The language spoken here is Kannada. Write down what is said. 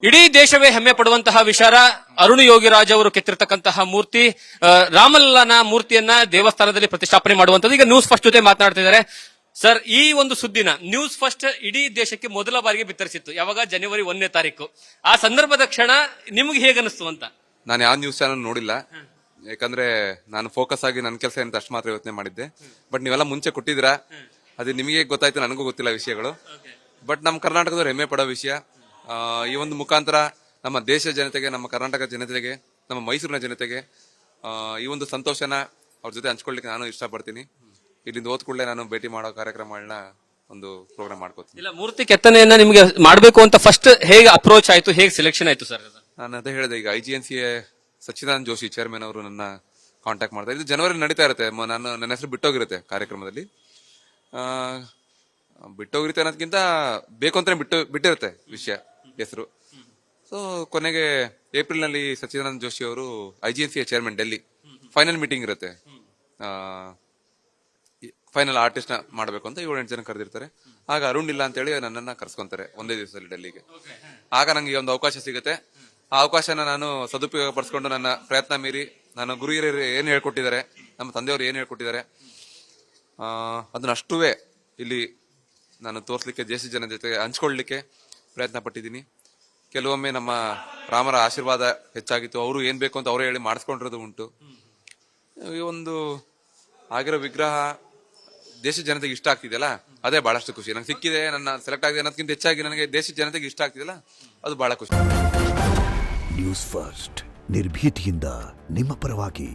ಇಡೀ ದೇಶವೇ ಹೆಮ್ಮೆ ಪಡುವಂತಹ ವಿಚಾರ ಅರುಣ್ ಯೋಗಿರಾಜ್ ಅವರು ಕೆತ್ತಿರ್ತಕ್ಕಂತಹ ಮೂರ್ತಿ ರಾಮಲಲ್ಲನ ಮೂರ್ತಿಯನ್ನ ದೇವಸ್ಥಾನದಲ್ಲಿ ಪ್ರತಿಷ್ಠಾಪನೆ ಮಾಡುವಂತದ್ದು. ಈಗ ನ್ಯೂಸ್ ಫಸ್ಟ್ ಜೊತೆ ಮಾತನಾಡ್ತಿದ್ದಾರೆ. ಸರ್, ಈ ಒಂದು ಸುದ್ದಿನ ನ್ಯೂಸ್ ಫಸ್ಟ್ ಇಡೀ ದೇಶಕ್ಕೆ ಮೊದಲ ಬಾರಿಗೆ ಬಿತ್ತರಿಸಿತ್ತು. ಯಾವಾಗ? ಜನವರಿ 1ನೇ ತಾರೀಕು. ಆ ಸಂದರ್ಭದ ಕ್ಷಣ ನಿಮ್ಗೆ ಹೇಗನ್ನಿಸ್ತು ಅಂತ? ನಾನು ಯಾವ ನ್ಯೂಸ್ ಚಾನಲ್ ನೋಡಿಲ್ಲ, ಯಾಕಂದ್ರೆ ನಾನು ಫೋಕಸ್ ಆಗಿ ನನ್ನ ಕೆಲಸ ಅಂತ ಅಷ್ಟು ಮಾತ್ರ ಯೋಚನೆ ಮಾಡಿದ್ದೆ. ಬಟ್ ನೀವೆಲ್ಲ ಮುಂಚೆ ಕೊಟ್ಟಿದ್ದೀರಾ, ಅದು ನಿಮಗೆ ಗೊತ್ತಾಯ್ತು, ನನಗೂ ಗೊತ್ತಿಲ್ಲ ವಿಷಯಗಳು. ಬಟ್ ನಮ್ಮ ಕರ್ನಾಟಕದವ್ರು ಹೆಮ್ಮೆ ಪಡೋ ವಿಷಯ. ಈ ಒಂದು ಮುಖಾಂತರ ನಮ್ಮ ದೇಶ ಜನತೆಗೆ, ನಮ್ಮ ಕರ್ನಾಟಕ ಜನತೆಗೆ, ನಮ್ಮ ಮೈಸೂರಿನ ಜನತೆಗೆ ಈ ಒಂದು ಸಂತೋಷನ ಅವ್ರ ಜೊತೆ ಹಂಚ್ಕೊಳ್ಳಿಕ್ಕೆ ನಾನು ಇಷ್ಟಪಡ್ತೀನಿ. ಇಲ್ಲಿಂದ ಹೋದ ಕೂಡಲೇ ನಾನು ಭೇಟಿ ಮಾಡೋ ಕಾರ್ಯಕ್ರಮಗಳನ್ನ ಒಂದು ಪ್ರೋಗ್ರಾಮ್ ಮಾಡ್ಕೋತೀನಿ. ಇಲ್ಲ, ಮೂರ್ತಿ ಕೆತ್ತನೆಯನ್ನ ನಿಮ್ಗೆ ಮಾಡಬೇಕು ಅಂತ ಫಸ್ಟ್ ಹೇಗೆ ಅಪ್ರೋಚ್ ಆಯ್ತು, ಹೇಗೆ ಸೆಲೆಕ್ಷನ್ ಆಯ್ತು ಸರ್? ನಾನು ಅದೇ ಹೇಳಿದೆ, ಈಗ IGNCA ಸಚ್ಚಿದಾನಂದ ಜೋಶಿ ಚೇರ್ಮನ್ ಅವರು ನನ್ನ ಕಾಂಟ್ಯಾಕ್ಟ್ ಮಾಡ್ತಾರೆ. ಇದು ಜನವರಿ ನಡೀತಾ ಇರುತ್ತೆ. ನನ್ನ ಹೆಸರು ಬಿಟ್ಟೋಗಿರುತ್ತೆ ಕಾರ್ಯಕ್ರಮದಲ್ಲಿ. ಬಿಟ್ಟೋಗಿರುತ್ತೆ ಅನ್ನೋದಕ್ಕಿಂತ ಬೇಕು ಅಂತಾನೆ ಬಿಟ್ಟಿರುತ್ತೆ ವಿಷಯ ಹೆಸರು. ಸೊ ಕೊನೆಗೆ ಏಪ್ರಿಲ್ ನಲ್ಲಿ ಸಚ್ಚಿದಾನಂದ ಜೋಶಿ ಅವರು IGNCA chairman Delhi final meeting ಇರುತ್ತೆ. ಫೈನಲ್ ಆರ್ಟಿಸ್ಟ್ ನ ಮಾಡಬೇಕು ಅಂತ 7-8 ಜನ ಕರೆದಿರ್ತಾರೆ. ಆಗ ಅರುಣ್ ಇಲ್ಲ ಅಂತ ಹೇಳಿ ನನ್ನನ್ನ ಕರ್ಸ್ಕೊಂತಾರೆ ಒಂದೇ ದಿವಸದಲ್ಲಿ ಡೆಲ್ಲಿಗೆ. ಆಗ ನಂಗೆ ಒಂದು ಅವಕಾಶ ಸಿಗುತ್ತೆ. ಆ ಅವಕಾಶನ ನಾನು ಸದುಪಯೋಗ ಪಡಿಸ್ಕೊಂಡು ನನ್ನ ಪ್ರಯತ್ನ ಮೀರಿ ನಾನು ಗುರು ಹಿರಿಯರು ಏನ್ ಹೇಳ್ಕೊಟ್ಟಿದ್ದಾರೆ, ನಮ್ಮ ತಂದೆಯವರು ಏನ್ ಹೇಳ್ಕೊಟ್ಟಿದ್ದಾರೆ, ಅದನ್ನ ಅಷ್ಟುವೇ ಇಲ್ಲಿ ನಾನು ತೋರ್ಸ್ಲಿಕ್ಕೆ, ದೇಶ ಜನ ಜೊತೆ ಹಂಚ್ಕೊಳ್ಲಿಕ್ಕೆ ಪ್ರಯತ್ನ ಪಟ್ಟಿದ್ದೀನಿ. ಕೆಲವೊಮ್ಮೆ ನಮ್ಮ ರಾಮರ ಆಶೀರ್ವಾದ ಹೆಚ್ಚಾಗಿತ್ತು. ಅವರು ಏನ್ ಬೇಕು ಅಂತ ಅವರೇ ಹೇಳಿ ಮಾಡಿಸ್ಕೊಂಡಿರೋದು ಉಂಟು. ಈ ಒಂದು ಆಗಿರೋ ವಿಗ್ರಹ ದೇಶ ಜನತೆಗೆ ಇಷ್ಟ ಆಗ್ತಿದೆಯಲ್ಲ, ಅದೇ ಬಹಳಷ್ಟು ಖುಷಿ. ನಂಗೆ ಸಿಕ್ಕಿದೆ, ನನ್ನ ಸೆಲೆಕ್ಟ್ ಆಗಿದೆ ಅನ್ನೋದಕ್ಕಿಂತ ಹೆಚ್ಚಾಗಿ ನನಗೆ ದೇಶ ಜನತೆಗೆ ಇಷ್ಟ ಆಗ್ತಿದೆಯಲ್ಲ, ಅದು ಬಹಳ ಖುಷಿ. ನ್ಯೂಸ್ ಫಸ್ಟ್, ನಿರ್ಭೀತಿಯಿಂದ ನಿಮ್ಮ ಪರವಾಗಿ.